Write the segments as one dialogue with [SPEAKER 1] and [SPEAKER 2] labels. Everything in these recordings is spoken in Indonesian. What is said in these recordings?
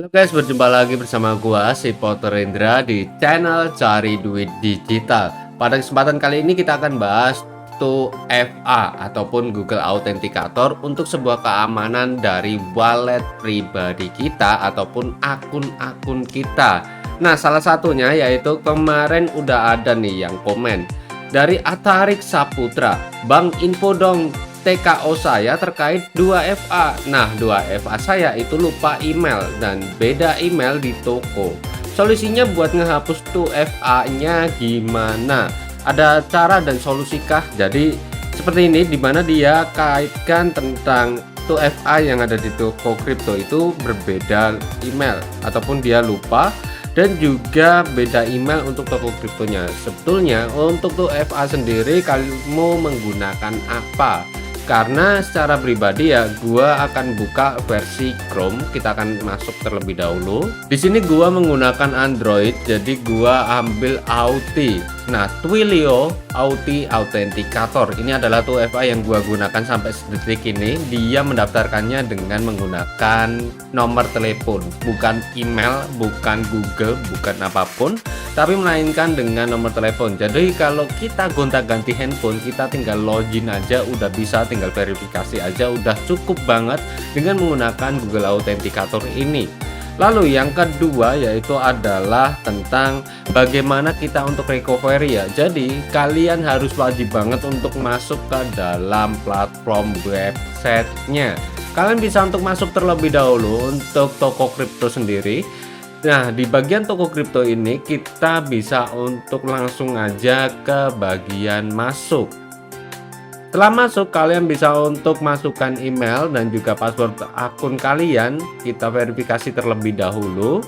[SPEAKER 1] Guys, berjumpa lagi bersama gua si Potter Indra di channel Cari Duit Digital. Pada kesempatan kali ini kita akan bahas 2FA ataupun Google Authenticator untuk sebuah keamanan dari wallet pribadi kita ataupun akun-akun kita. Nah, salah satunya yaitu kemarin udah ada nih yang komen dari Atarik Saputra, Bang info dong TKO saya terkait 2FA. Nah, 2FA saya itu lupa email dan beda email di toko. Solusinya buat ngehapus 2FA-nya gimana? Ada cara dan solusikah? Jadi seperti ini, dimana dia kaitkan tentang 2FA yang ada di toko kripto itu berbeda email ataupun dia lupa, dan juga beda email untuk toko kriptonya. Sebetulnya untuk 2FA sendiri kamu menggunakan apa? Karena secara pribadi ya gua akan buka versi Chrome. Kita akan masuk terlebih dahulu. Di sini gua menggunakan Android, jadi gua ambil Auth. Nah, Twilio Auth Authenticator ini adalah 2FA yang gua gunakan sampai detik ini. Dia mendaftarkannya dengan menggunakan nomor telepon, bukan email, bukan Google, bukan apapun, tapi melainkan dengan nomor telepon. Jadi kalau kita gonta-ganti handphone, kita tinggal login aja udah bisa, tinggal verifikasi aja udah cukup banget dengan menggunakan Google Authenticator ini. Lalu yang kedua yaitu adalah tentang bagaimana kita untuk recovery ya. Jadi kalian harus wajib banget untuk masuk ke dalam platform websitenya. Kalian bisa untuk masuk terlebih dahulu untuk toko kripto sendiri. Nah, di bagian toko kripto ini kita bisa untuk langsung aja ke bagian masuk. Setelah masuk, kalian bisa untuk masukkan email dan juga password akun kalian. Kita verifikasi terlebih dahulu.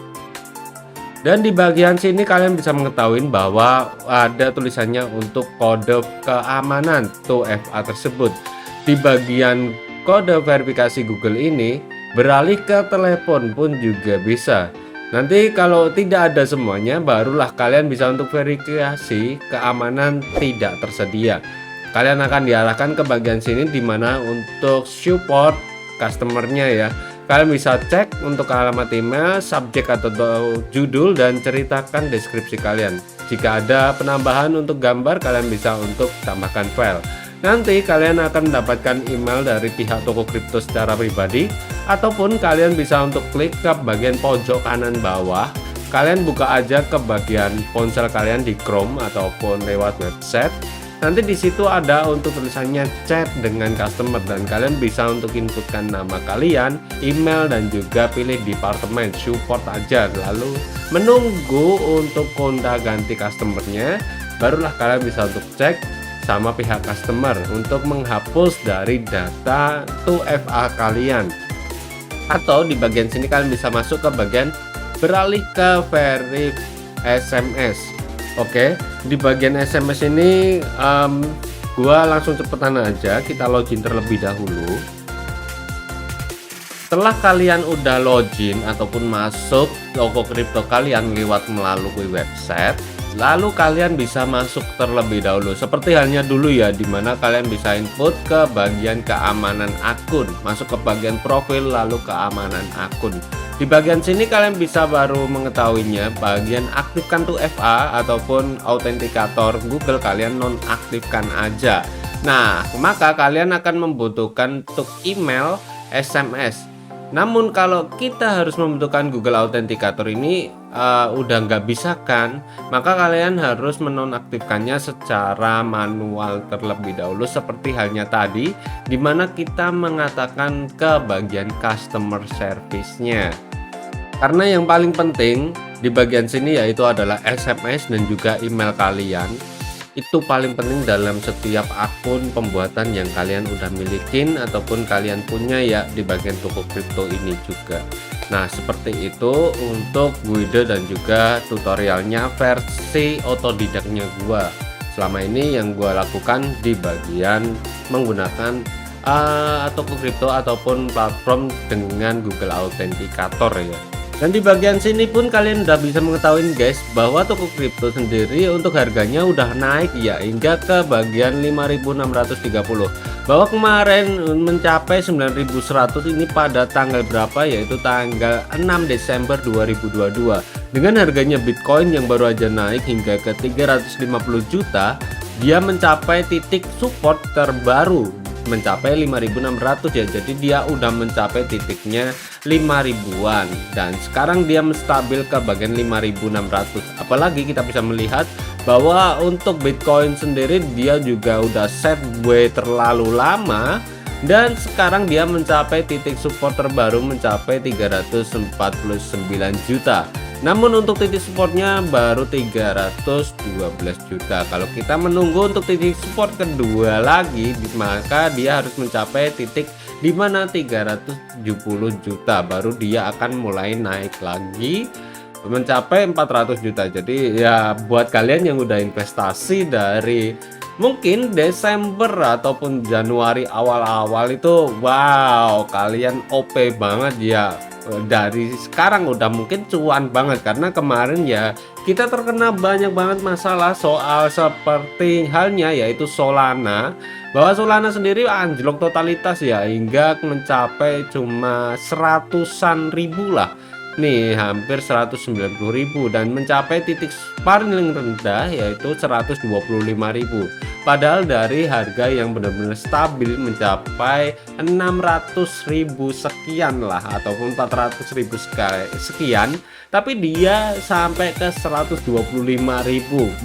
[SPEAKER 1] Dan di bagian sini kalian bisa mengetahui bahwa ada tulisannya untuk kode keamanan 2FA tersebut. Di bagian kode verifikasi Google ini, beralih ke telepon pun juga bisa. Nanti kalau tidak ada semuanya, barulah kalian bisa untuk verifikasi keamanan tidak tersedia. Kalian akan diarahkan ke bagian sini dimana untuk support customernya ya. Kalian bisa cek untuk alamat email, subjek atau judul, dan ceritakan deskripsi kalian. Jika ada penambahan untuk gambar, kalian bisa untuk tambahkan file. Nanti kalian akan mendapatkan email dari pihak toko kripto secara pribadi, ataupun kalian bisa untuk klik ke bagian pojok kanan bawah. Kalian buka aja ke bagian ponsel kalian di Chrome ataupun lewat website. Nanti di situ ada untuk tulisannya chat dengan customer, dan kalian bisa untuk inputkan nama kalian, email, dan juga pilih departemen support aja. Lalu menunggu untuk kontak ganti customernya, barulah kalian bisa untuk cek sama pihak customer untuk menghapus dari data 2FA kalian. Atau di bagian sini kalian bisa masuk ke bagian beralih ke verif SMS. Oke, di bagian SMS ini gua langsung cepetan aja, kita login terlebih dahulu. Setelah kalian udah login ataupun masuk toko kripto kalian lewat melalui website, lalu kalian bisa masuk terlebih dahulu seperti halnya dulu ya, dimana kalian bisa input ke bagian keamanan akun, masuk ke bagian profil, lalu keamanan akun. Di bagian sini kalian bisa baru mengetahuinya bagian aktifkan 2FA ataupun Authenticator Google, kalian nonaktifkan aja. Nah, maka kalian akan membutuhkan untuk email, SMS. Namun kalau kita harus membutuhkan Google Authenticator ini udah nggak bisa kan, maka kalian harus menonaktifkannya secara manual terlebih dahulu seperti halnya tadi, dimana kita mengatakan ke bagian customer service-nya. Karena yang paling penting di bagian sini yaitu adalah SMS dan juga email kalian. Itu paling penting dalam setiap akun pembuatan yang kalian udah milikin ataupun kalian punya ya di bagian toko kripto ini juga. Nah, seperti itu untuk guide dan juga tutorialnya versi otodidaknya gua. Selama ini yang gua lakukan di bagian menggunakan toko kripto ataupun platform dengan Google Authenticator ya. Dan di bagian sini pun kalian udah bisa mengetahui guys bahwa toko kripto sendiri untuk harganya udah naik ya hingga ke bagian 5.630. bahwa kemarin mencapai 9.100 ini pada tanggal berapa, yaitu tanggal 6 Desember 2022. Dengan harganya Bitcoin yang baru aja naik hingga ke 350 juta, dia mencapai titik support terbaru mencapai 5.600 ya. Jadi dia udah mencapai titiknya 5.000-an dan sekarang dia menstabil ke bagian 5.600. Apalagi kita bisa melihat bahwa untuk Bitcoin sendiri dia juga udah sideways terlalu lama dan sekarang dia mencapai titik support terbaru mencapai 349 juta. Namun untuk titik supportnya baru 312 juta. Kalau kita menunggu untuk titik support kedua lagi, maka dia harus mencapai titik di mana 370 juta, baru dia akan mulai naik lagi mencapai 400 juta. Jadi ya buat kalian yang udah investasi dari mungkin Desember ataupun Januari awal-awal itu, wow, kalian OP banget ya. Dari sekarang udah mungkin cuan banget, karena kemarin ya kita terkena banyak banget masalah soal seperti halnya yaitu Solana, bahwa Solana sendiri anjlok totalitas ya hingga mencapai cuma seratusan ribu lah nih, hampir 190.000 dan mencapai titik paling rendah yaitu 125.000. Padahal dari harga yang benar-benar stabil mencapai 600.000 sekian lah ataupun 400.000 sekian, tapi dia sampai ke 125.000,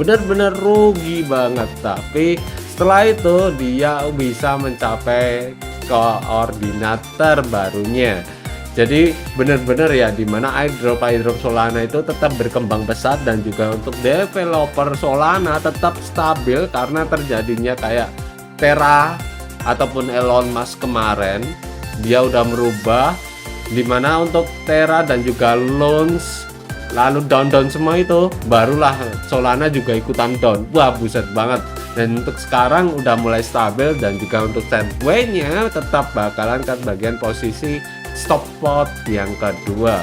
[SPEAKER 1] benar-benar rugi banget. Tapi setelah itu dia bisa mencapai koordinat terbarunya. Jadi benar-benar ya dimana airdrop Solana itu tetap berkembang pesat dan juga untuk developer Solana tetap stabil karena terjadinya kayak Terra ataupun Elon Musk kemarin, dia udah merubah dimana untuk Terra dan juga Launch lalu down semua, itu barulah Solana juga ikutan down. Wah, buset banget. Dan untuk sekarang udah mulai stabil dan juga untuk sideways-nya tetap bakalan ke bagian posisi stop loss yang kedua.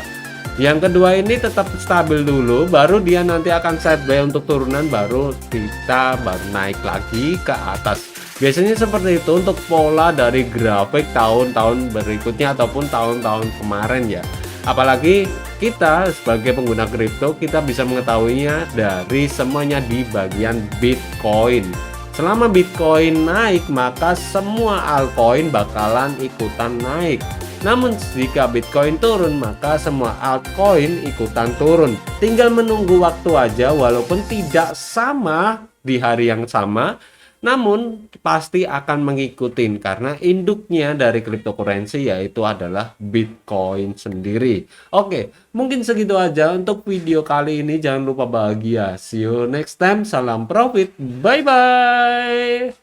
[SPEAKER 1] Yang kedua ini tetap stabil dulu, baru dia nanti akan sideways untuk turunan, baru kita naik lagi ke atas. Biasanya seperti itu untuk pola dari grafik tahun-tahun berikutnya ataupun tahun-tahun kemarin ya. Apalagi kita sebagai pengguna kripto, kita bisa mengetahuinya dari semuanya di bagian Bitcoin. Selama Bitcoin naik, maka semua altcoin bakalan ikutan naik. Namun jika Bitcoin turun, maka semua altcoin ikutan turun. Tinggal menunggu waktu aja, walaupun tidak sama di hari yang sama, namun pasti akan mengikuti karena induknya dari cryptocurrency yaitu adalah Bitcoin sendiri. Oke, mungkin segitu aja untuk video kali ini. Jangan lupa bahagia. See you next time. Salam profit. Bye bye.